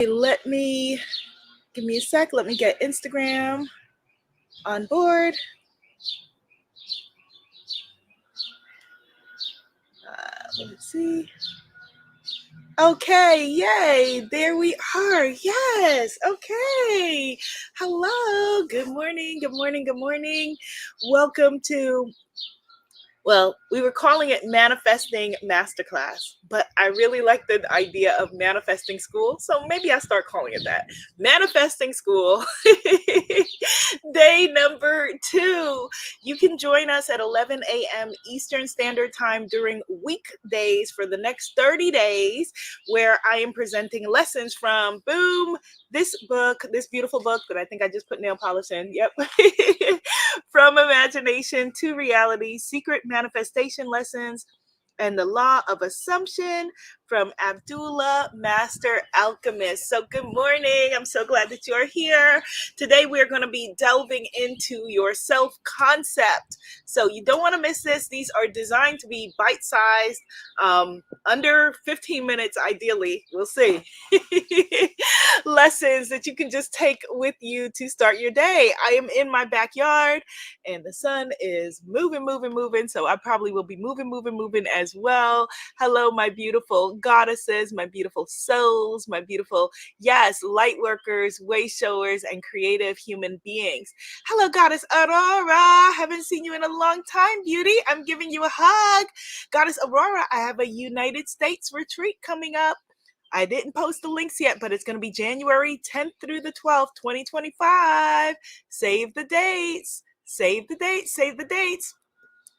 Give me a sec. Let me get Instagram on board. Let's see. Okay, yay, there we are. Yes, okay. Hello, good morning, good morning, good morning. Welcome to, well, we were calling it Manifesting Masterclass, but I really like the idea of Manifesting School, so maybe I'll start calling it that. Manifesting School, day number 2. You can join us at 11 a.m. Eastern Standard Time during weekdays for the next 30 days, where I am presenting lessons from, boom, this book, this beautiful book that I think I just put nail polish in. Yep. From Imagination to Reality, Secret Manifestation Lessons, and the Law of Assumption from Abdullah, Master Alchemist. So good morning. I'm so glad that you're here. Today we're going to be delving into your self-concept. So you don't want to miss this. These are designed to be bite-sized, under 15 minutes ideally. We'll see. Lessons that you can just take with you to start your day. I am in my backyard and the sun is moving. So I probably will be moving as well. Hello, my beautiful goddesses, my beautiful souls, my beautiful, yes, light workers, way showers, and creative human beings. Hello, Goddess Aurora. Haven't seen you in a long time, beauty. I'm giving you a hug. Goddess Aurora, I have a United States retreat coming up. I didn't post the links yet, but it's going to be January 10th through the 12th, 2025. Save the dates. Save the dates. Save the dates.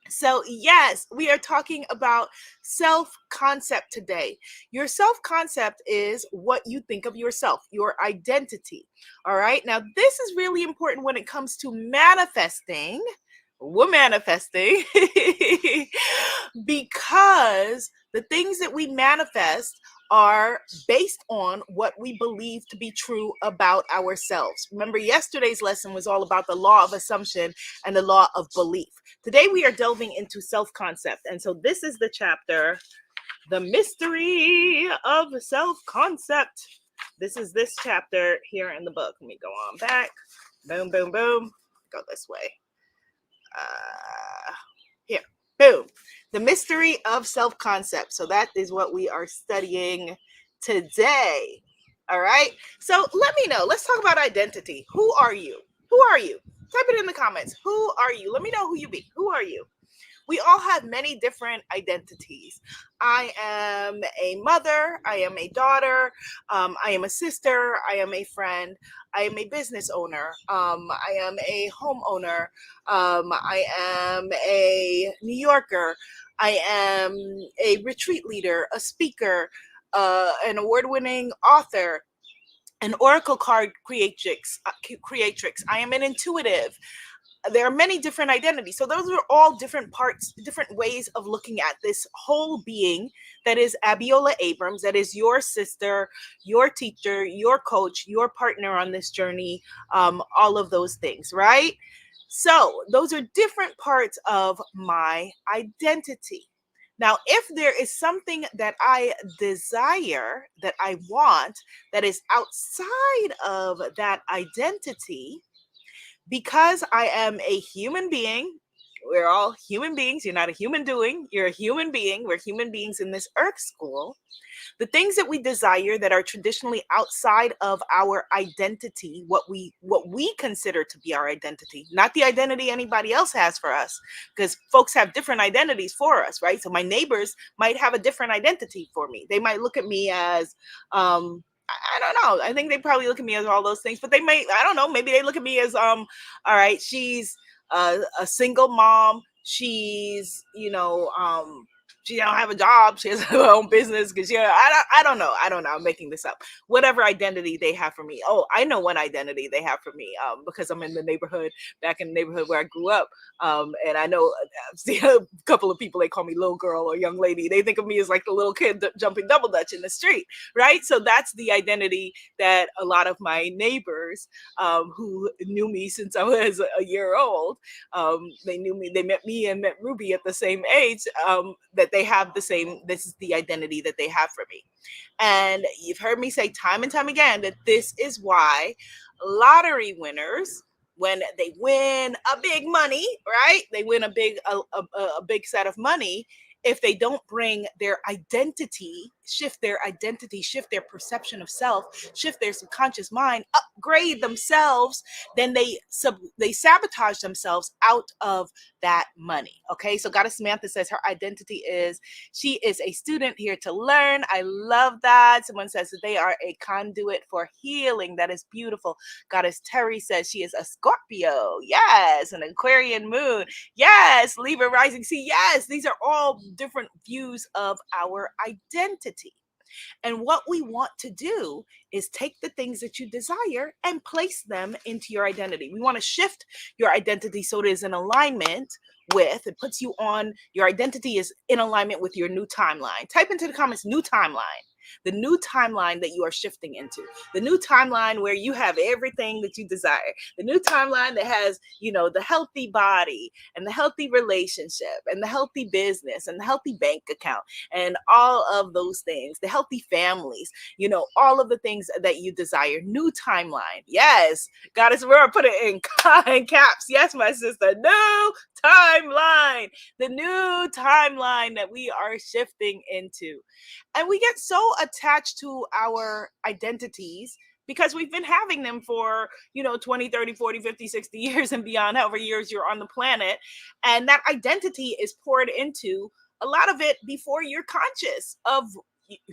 So yes, we are talking about self-concept today. Your self-concept is what you think of yourself, your identity. All right. Now, this is really important when it comes to manifesting. We're manifesting because the things that we manifest are based on what we believe to be true about ourselves. Remember, yesterday's lesson was all about the law of assumption and the law of belief. Today, we are delving into self-concept. And so this is the chapter, The Mystery of Self-Concept. This is this chapter here in the book. Let me go on back. Boom, boom, boom. Go this way. Here, boom. The mystery of self-concept. So that is what we are studying today. All right. So let me know. Let's talk about identity. Who are you? Who are you? Type it in the comments. Who are you? Let me know who you be. Who are you? We all have many different identities. I am a mother. I am a daughter. I am a sister. I am a friend. I am a business owner. I am a homeowner. I am a New Yorker. I am a retreat leader, a speaker, an award-winning author, an oracle card creatrix. I am an intuitive. There are many different identities. So those are all different parts, different ways of looking at this whole being that is Abiola Abrams, that is your sister, your teacher, your coach, your partner on this journey, all of those things, right? So those are different parts of my identity. Now, if there is something that I desire, that I want, that is outside of that identity, because I am a human being, we're all human beings. You're not a human doing, you're a human being. We're human beings in this earth school. The things that we desire that are traditionally outside of our identity, what we consider to be our identity, not the identity anybody else has for us, because folks have different identities for us, right? So my neighbors might have a different identity for me. They might look at me as, I don't know. I think they probably look at me as all those things, but they may, I don't know, maybe they look at me as, all right, she's a single mom. She's, she don't have a job. She has her own business because I don't know. I'm making this up. Whatever identity they have for me. Oh, I know one identity they have for me because I'm in the neighborhood, back in the neighborhood where I grew up. And I know I've seen a couple of people, they call me little girl or young lady. They think of me as like the little kid jumping double dutch in the street, right? So that's the identity that a lot of my neighbors who knew me since I was a year old, they knew me, they met me and met Ruby at the same age, that that they have the same, this is the identity that they have for me. And you've heard me say time and time again that this is why lottery winners, when they win a big money, right? They win a big set of money. If they don't bring their identity, shift their identity, shift their perception of self, shift their subconscious mind, upgrade themselves, then they sabotage themselves out of that money. Okay, so Goddess Samantha says her identity is she is a student here to learn. I love that. Someone says that they are a conduit for healing. That is beautiful. Goddess Terry says she is a Scorpio. Yes, an Aquarian moon. Yes, Libra rising. See, yes, these are all different views of our identity. And what we want to do is take the things that you desire and place them into your identity. We want to shift your identity so it is in alignment with, it puts you on, your identity is in alignment with your new timeline. Type into the comments, new timeline. The new timeline that you are shifting into, the new timeline where you have everything that you desire, the new timeline that has, the healthy body and the healthy relationship and the healthy business and the healthy bank account and all of those things, the healthy families, all of the things that you desire. New timeline. Yes, Goddess Aurora put it in caps. Yes, my sister, new timeline, the new timeline that we are shifting into. And we get so attached to our identities because we've been having them for, 20, 30, 40, 50, 60 years and beyond, however years you're on the planet. And that identity is poured into a lot of it before you're conscious of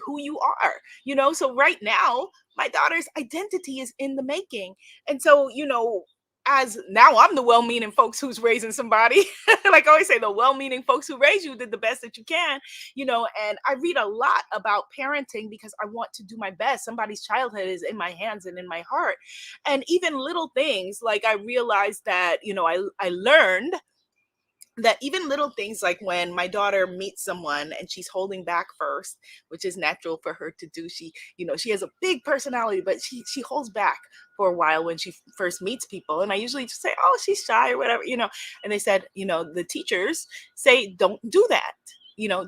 who you are, so right now, my daughter's identity is in the making. And so, as now I'm the well-meaning folks who's raising somebody. Like I always say, the well-meaning folks who raise you did the best that you can, and I read a lot about parenting because I want to do my best. Somebody's childhood is in my hands and in my heart. And even little things, like I realized that, I learned that even little things like when my daughter meets someone and she's holding back first, which is natural for her to do. She has a big personality, but she holds back for a while when she first meets people. And I usually just say, oh, she's shy or whatever, and they said, the teachers say, don't do that.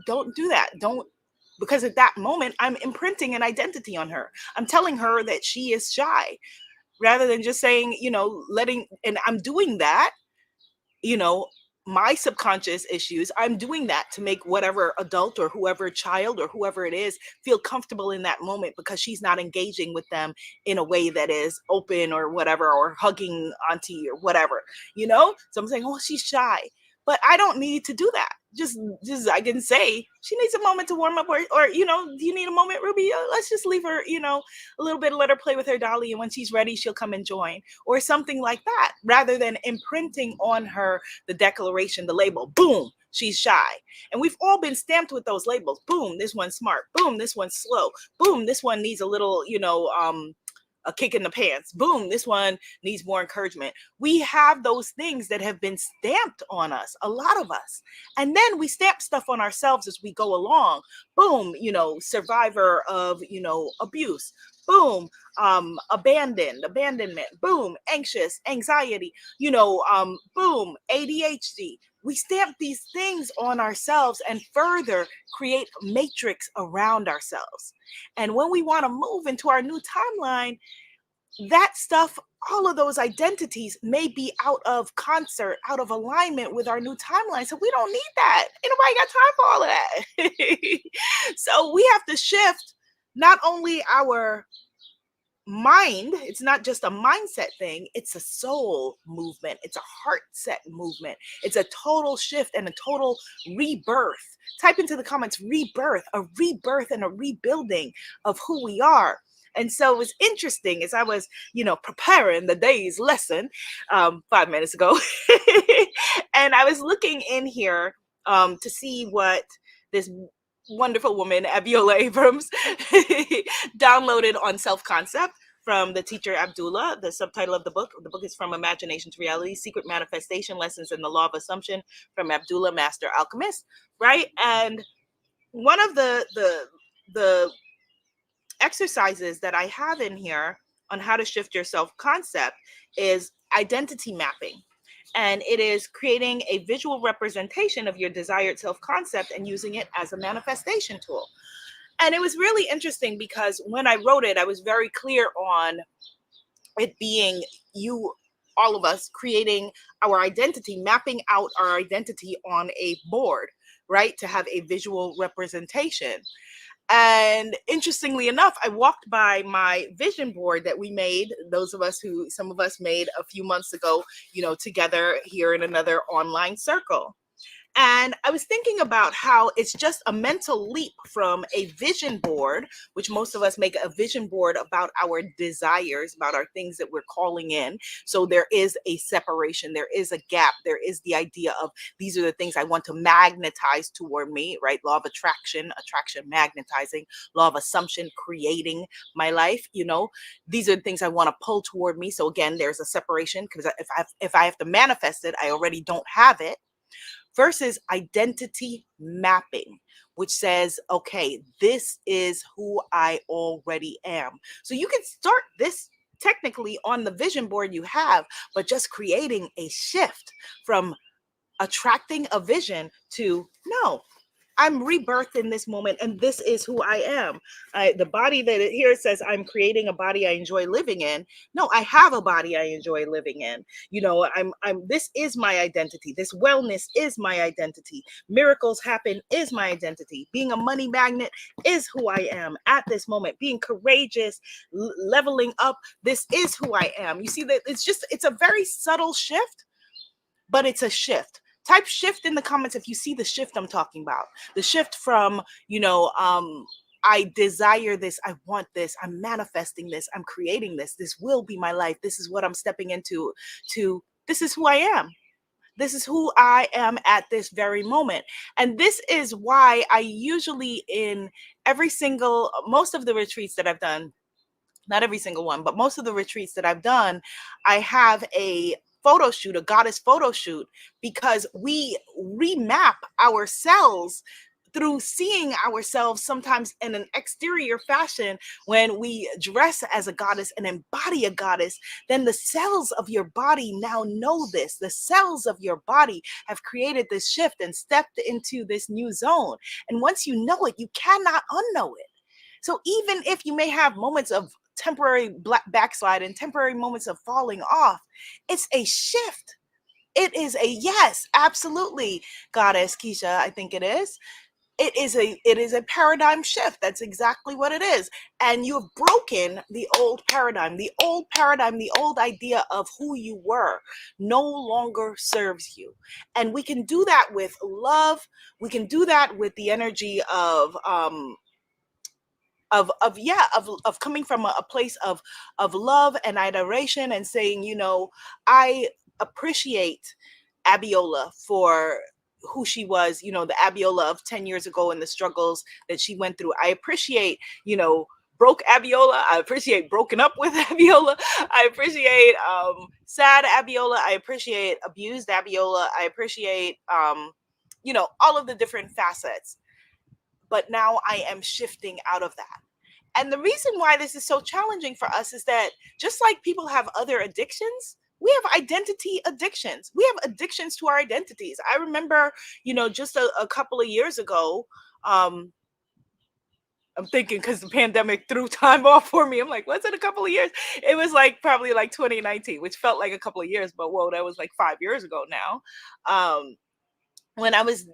Don't do that. Don't, because at that moment, I'm imprinting an identity on her. I'm telling her that she is shy rather than just saying, and I'm doing that, my subconscious issues, I'm doing that to make whatever adult or whoever child or whoever it is feel comfortable in that moment because she's not engaging with them in a way that is open or whatever, or hugging auntie or whatever, So I'm saying, oh, she's shy, but I don't need to do that. Just I can say she needs a moment to warm up, or do you need a moment, Ruby? Let's just leave her, a little bit, let her play with her dolly, and when she's ready, she'll come and join, or something like that, rather than imprinting on her the declaration, the label, boom, she's shy. And we've all been stamped with those labels. Boom, this one's smart. Boom, this one's slow. Boom, this one needs a little, a kick in the pants. Boom, this one needs more encouragement. We have those things that have been stamped on us, a lot of us. And then we stamp stuff on ourselves as we go along. Boom, survivor of, abuse. Boom, abandonment. Boom, anxious, anxiety, boom, ADHD. We stamp these things on ourselves and further create a matrix around ourselves. And when we want to move into our new timeline, that stuff, all of those identities may be out of concert, out of alignment with our new timeline. So we don't need that. Ain't nobody got time for all of that. So we have to shift not only our mind, it's not just a mindset thing, it's a soul movement, it's a heart set movement, it's a total shift and a total rebirth. Type into the comments, rebirth and a rebuilding of who we are. And so it was interesting as I was, preparing the day's lesson 5 minutes ago, and I was looking in here to see what this wonderful woman, Abiola Abrams, downloaded on self-concept from the teacher Abdullah. The subtitle of the book is From Imagination to Reality, Secret Manifestation Lessons in the Law of Assumption from Abdullah, Master Alchemist, right? And one of the exercises that I have in here on how to shift your self-concept is identity mapping. And it is creating a visual representation of your desired self-concept and using it as a manifestation tool. And it was really interesting because when I wrote it, I was very clear on it being you, all of us, creating our identity, mapping out our identity on a board, right? To have a visual representation. And interestingly enough, I walked by my vision board that we made, some of us made a few months ago, together here in another online circle. And I was thinking about how it's just a mental leap from a vision board, which most of us make a vision board about our desires, about our things that we're calling in. So there is a separation, there is a gap, there is the idea of these are the things I want to magnetize toward me, right? Law of attraction, magnetizing, law of assumption, creating my life. These are the things I want to pull toward me. So again, there's a separation because if I have to manifest it, I already don't have it. Versus identity mapping, which says, okay, this is who I already am. So you can start this technically on the vision board you have, but just creating a shift from attracting a vision to, no, I'm rebirthed in this moment, and this is who I am. The body here it says I'm creating a body I enjoy living in. No, I have a body I enjoy living in. This is my identity. This wellness is my identity. Miracles happen is my identity. Being a money magnet is who I am at this moment. Being courageous, leveling up, this is who I am. You see that it's a very subtle shift, but it's a shift. Type shift in the comments if you see the shift I'm talking about. The shift from, I desire this, I want this, I'm manifesting this, I'm creating this, this will be my life, this is what I'm stepping into, to this is who I am. This is who I am at this very moment. And this is why I usually in most of the retreats that I've done, not every single one, but most of the retreats that I've done, I have a photo shoot, a goddess photo shoot, because we remap ourselves through seeing ourselves sometimes in an exterior fashion. When we dress as a goddess and embody a goddess, then the cells of your body now know this. The cells of your body have created this shift and stepped into this new zone. And once you know it, you cannot unknow it. So even if you may have moments of temporary backslide and temporary moments of falling off, it's a shift. It is a yes, absolutely, Goddess Keisha, I think it is. It is a paradigm shift. That's exactly what it is. And you have broken the old paradigm. The old idea of who you were no longer serves you. And we can do that with love. We can do that with the energy of coming from a place of love and adoration and saying, I appreciate Abiola for who she was, the Abiola of 10 years ago and the struggles that she went through. I appreciate, broke Abiola. I appreciate broken up with Abiola. I appreciate sad Abiola. I appreciate abused Abiola. I appreciate, all of the different facets. But now I am shifting out of that. And the reason why this is so challenging for us is that just like people have other addictions, we have identity addictions. We have addictions to our identities. I remember, just a couple of years ago, I'm thinking because the pandemic threw time off for me. I'm like, was it a couple of years? It was probably 2019, which felt like a couple of years, but whoa, that was 5 years ago now. When I was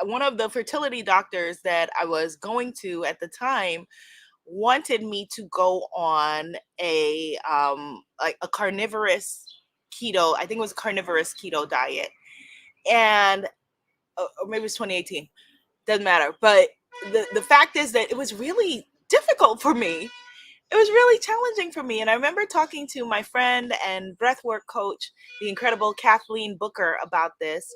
one of the fertility doctors that I was going to at the time wanted me to go on a carnivorous keto. I think it was a carnivorous keto diet. And or maybe it was 2018. Doesn't matter. But the fact is that it was really difficult for me. It was really challenging for me. And I remember talking to my friend and breathwork coach, the incredible Kathleen Booker, about this.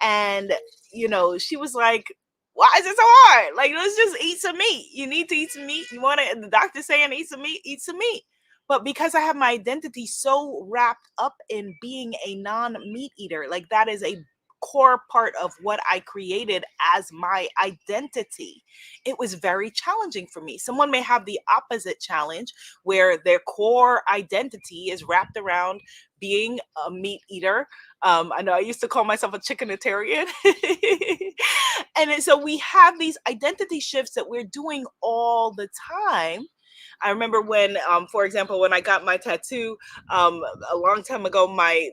And, she was like, why is it so hard? Let's just eat some meat. You need to eat some meat. The doctor's saying eat some meat. But because I have my identity so wrapped up in being a non-meat eater, that is a core part of what I created as my identity. It was very challenging for me. Someone may have the opposite challenge where their core identity is wrapped around being a meat eater. I know I used to call myself a chickenitarian. So we have these identity shifts that we're doing all the time. I remember when, for example, when I got my tattoo a long time ago, my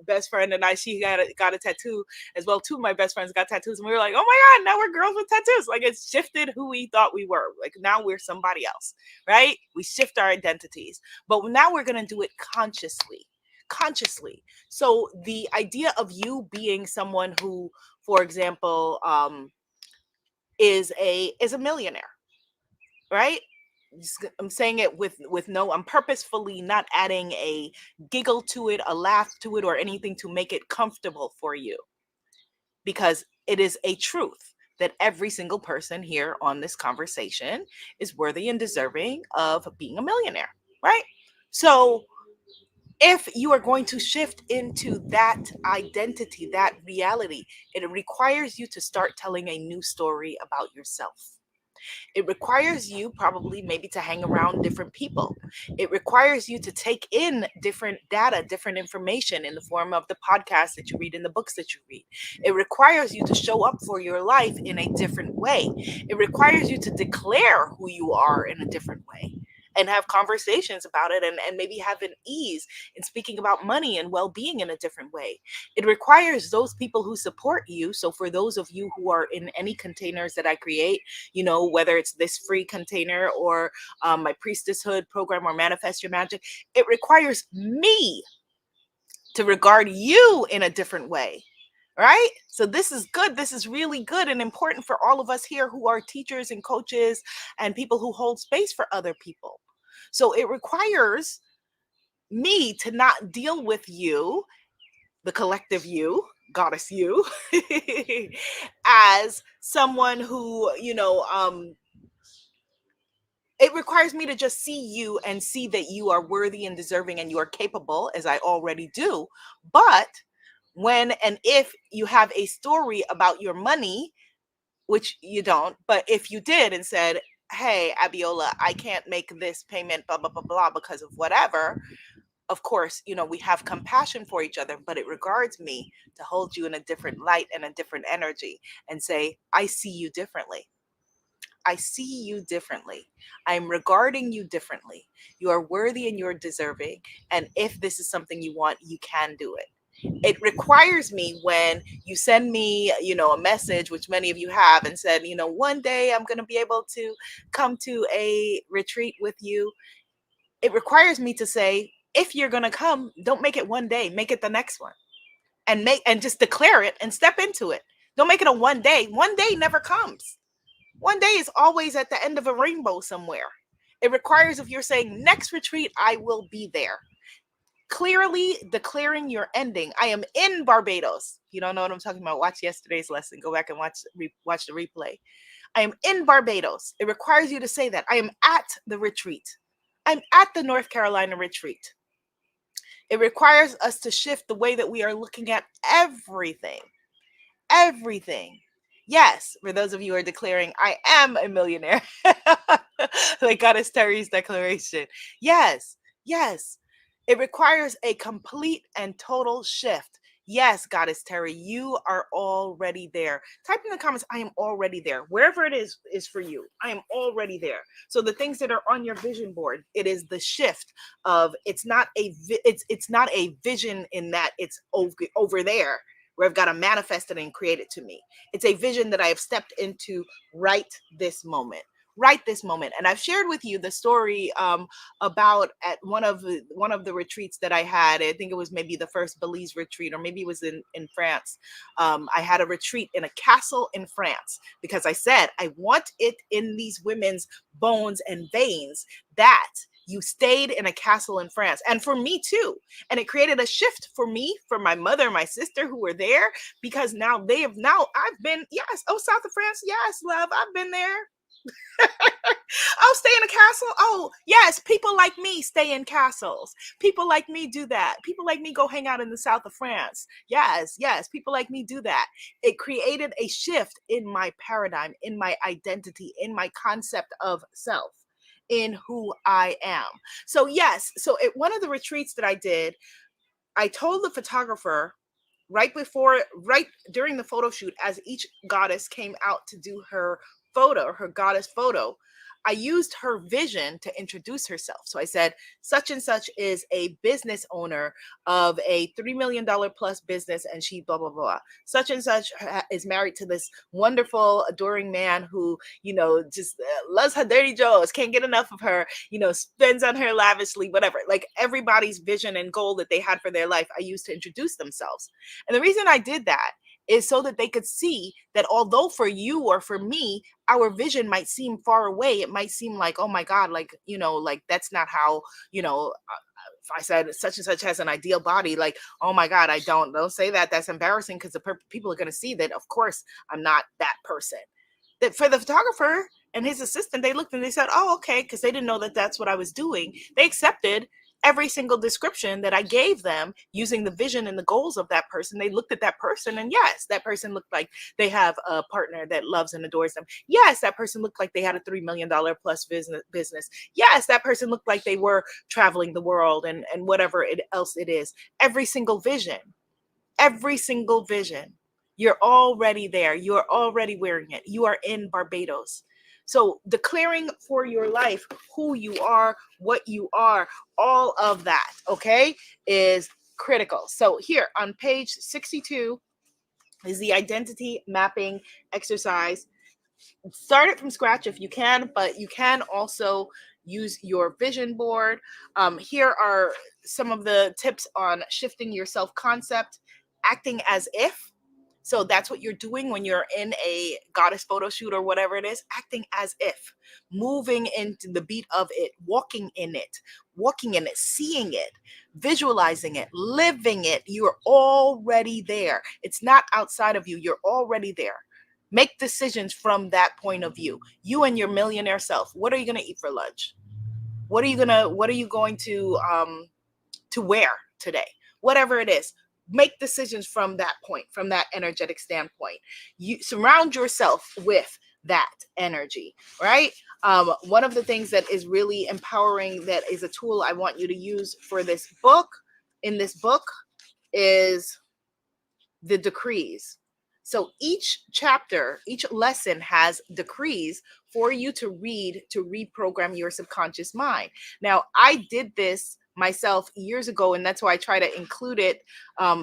best friend and I, she got a tattoo as well. Two of my best friends got tattoos, and we were like, oh my God, now we're girls with tattoos. Like, it's shifted who we thought we were. Like, now we're somebody else, right? We shift our identities, but now we're going to do it consciously. So the idea of you being someone who, for example, is a millionaire, right? I'm saying it with no, I'm purposefully not adding a giggle to it, a laugh to it, or anything to make it comfortable for you, because it is a truth that every single person here on this conversation is worthy and deserving of being a millionaire, right? So if you are going to shift into that identity, that reality, it requires you to start telling a new story about yourself. It requires you probably maybe to hang around different people. It requires you to take in different data, different information in the form of the podcasts that you read and the books that you read. It requires you to show up for your life in a different way. It requires you to declare who you are in a different way and have conversations about it, and maybe have an ease in speaking about money and well-being in a different way. It requires those people who support you. So for those of you who are in any containers that I create, whether it's this free container or my priestesshood program or manifest your magic, it requires me to regard you in a different way. Right? So this is good. This is really good and important for all of us here who are teachers and coaches and people who hold space for other people. So it requires me to not deal with you, the collective you, goddess you, as someone who, it requires me to just see you and see that you are worthy and deserving and you are capable, as I already do. But when and if you have a story about your money, which you don't, but if you did and said, hey, Abiola, I can't make this payment, blah, blah, blah, blah, because of whatever, of course, we have compassion for each other, but it regards me to hold you in a different light and a different energy and say, I see you differently. I see you differently. I'm regarding you differently. You are worthy and you're deserving. And if this is something you want, you can do it. It requires me when you send me, a message, which many of you have, and said, one day I'm going to be able to come to a retreat with you. It requires me to say, if you're going to come, don't make it one day, make it the next one, and just declare it and step into it. Don't make it a one day. One day never comes. One day is always at the end of a rainbow somewhere. It requires, if you're saying next retreat, I will be there, clearly declaring your ending. I am in Barbados. If you don't know what I'm talking about, watch yesterday's lesson. Go back and watch the replay. I am in Barbados. It requires you to say that. I am at the retreat. I'm at the North Carolina retreat. It requires us to shift the way that we are looking at everything. Everything. Yes, for those of you who are declaring, I am a millionaire. Like Goddess Terry's declaration. Yes. It requires a complete and total shift. Yes, Goddess Terry, you are already there. Type in the comments, I am already there. Wherever it is for you, I am already there. So the things that are on your vision board, it is the shift of, it's not a vision in that it's over there where I've got to manifest it and create it to me. It's a vision that I have stepped into right this moment. And I've shared with you the story about at one of the retreats that I had. I think it was maybe the first Belize retreat, or maybe it was in France. I had a retreat in a castle in France because I said, I want it in these women's bones and veins that you stayed in a castle in France, and for me too. And it created a shift for me, for my mother, my sister who were there, because now I've been, yes, oh, south of France, yes, love, I've been there. Oh, stay in a castle? Oh, yes. People like me stay in castles. People like me do that. People like me go hang out in the south of France. Yes, yes. People like me do that. It created a shift in my paradigm, in my identity, in my concept of self, in who I am. So, yes. So, at one of the retreats that I did, I told the photographer right during the photo shoot, as each goddess came out to do her photo, her goddess photo, I used her vision to introduce herself. So I said, such and such is a business owner of a $3 million plus business, and she blah blah blah. Such and such is married to this wonderful adoring man who, just loves her dirty jokes, can't get enough of her, spends on her lavishly, whatever. Like everybody's vision and goal that they had for their life, I used to introduce themselves. And the reason I did that is so that they could see that although for you or for me, our vision might seem far away, it might seem like, oh my God, like, like that's not how, if I said such and such has an ideal body, like, oh my God, don't say that. That's embarrassing because people are going to see that, of course, I'm not that person. That for the photographer and his assistant, they looked and they said, oh, okay, because they didn't know that that's what I was doing. They accepted every single description that I gave them using the vision and the goals of that person. They looked at that person and yes, that person looked like they have a partner that loves and adores them. Yes, that person looked like they had a $3 million plus business. Yes, that person looked like they were traveling the world and whatever else it is. Every single vision. You're already there. You're already wearing it. You are in Barbados. So declaring for your life who you are, what you are, all of that, okay, is critical. So here on page 62 is the identity mapping exercise. Start it from scratch if you can, but you can also use your vision board. Here are some of the tips on shifting your self-concept, acting as if. So that's what you're doing when you're in a goddess photo shoot or whatever it is, acting as if, moving into the beat of it, walking in it, seeing it, visualizing it, living it. You're already there. It's not outside of you. You're already there. Make decisions from that point of view. You and your millionaire self. What are you going to eat for lunch? What are you going to wear today? Whatever it is, make decisions from that point, from that energetic standpoint. You surround yourself with that energy, right? One of the things that is really empowering, that is a tool I want you to use for this book, in this book, is the decrees. So each chapter, each lesson has decrees for you to read to reprogram your subconscious mind. Now, I did this myself years ago, and that's why I try to include it,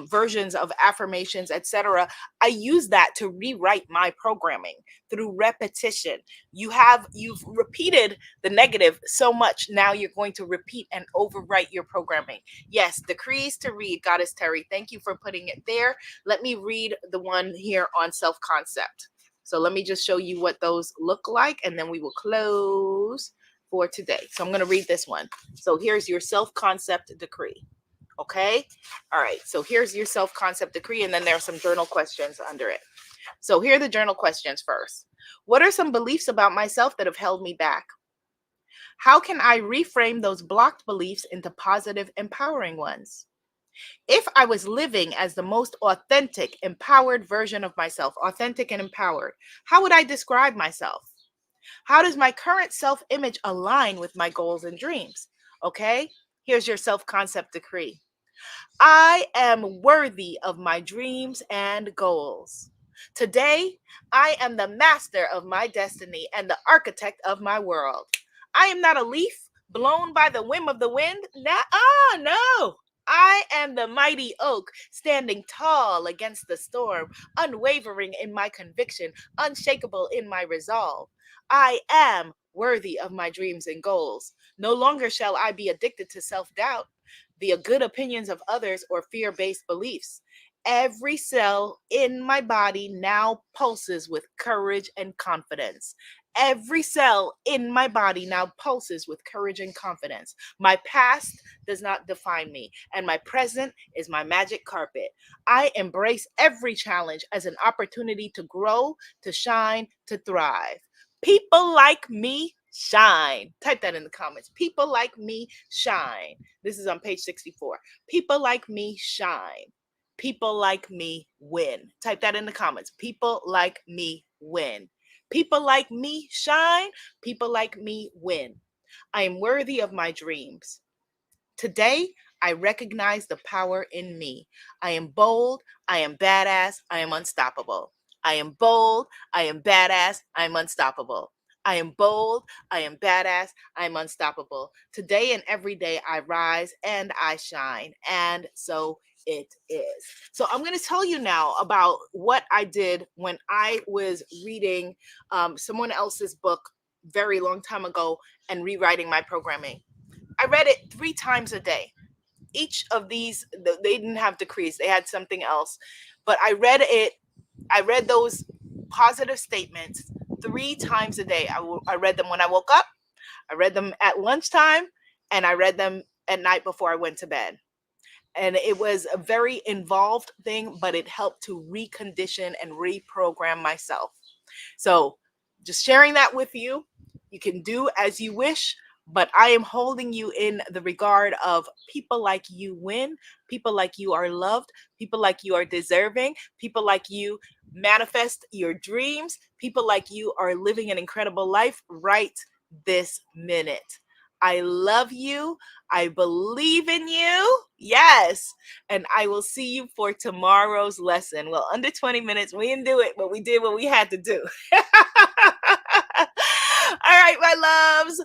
versions of affirmations, etc. I use that to rewrite my programming through repetition. You've repeated the negative so much, now you're going to repeat and overwrite your programming. Yes, decrees to read, Goddess Terry. Thank you for putting it there. Let me read the one here on self-concept. So let me just show you what those look like, and then we will close for today. So I'm going to read this one. So here's your self-concept decree. Okay. All right. So here's your self-concept decree, and then there are some journal questions under it. So here are the journal questions first. What are some beliefs about myself that have held me back? How can I reframe those blocked beliefs into positive, empowering ones? If I was living as the most authentic, empowered version of myself, authentic and empowered, how would I describe myself? How does my current self-image align with my goals and dreams? Okay, here's your self-concept decree. I am worthy of my dreams and goals. Today, I am the master of my destiny and the architect of my world. I am not a leaf blown by the whim of the wind. No. I am the mighty oak, standing tall against the storm, unwavering in my conviction, unshakable in my resolve. I am worthy of my dreams and goals. No longer shall I be addicted to self-doubt, the good opinions of others, or fear-based beliefs. Every cell in my body now pulses with courage and confidence. Every cell in my body now pulses with courage and confidence. My past does not define me, and my present is my magic carpet. I embrace every challenge as an opportunity to grow, to shine, to thrive. People like me shine. Type that in the comments. People like me shine. This is on page 64. People like me shine. People like me win. Type that in the comments. People like me win. People like me shine. People like me win. I am worthy of my dreams. Today, I recognize the power in me. I am bold. I am badass. I am unstoppable. I am bold. I am badass. I am unstoppable. I am bold. I am badass. I am unstoppable. Today and every day, I rise and I shine. And so it is. So I'm going to tell you now about what I did when I was reading someone else's book very long time ago and rewriting my programming. I read it 3 times a day. Each of these, they didn't have decrees, they had something else. But I read those positive statements 3 times a day. I read them when I woke up, I read them at lunchtime, and I read them at night before I went to bed. And it was a very involved thing, but it helped to recondition and reprogram myself. So just sharing that with you. You can do as you wish, but I am holding you in the regard of people like you win, people like you are loved, people like you are deserving, people like you manifest your dreams, people like you are living an incredible life right this minute. I love you. I believe in you. Yes. And I will see you for tomorrow's lesson. Well, under 20 minutes, we didn't do it, but we did what we had to do. All right, my loves.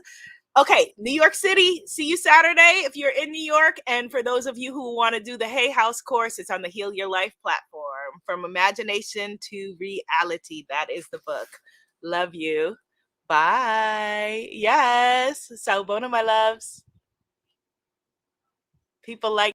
Okay, New York City, see you Saturday if you're in New York. And for those of you who want to do the Hay House course, it's on the Heal Your Life platform. From imagination to reality. That is the book. Love you. Bye. Yes. Salbona, my loves. People like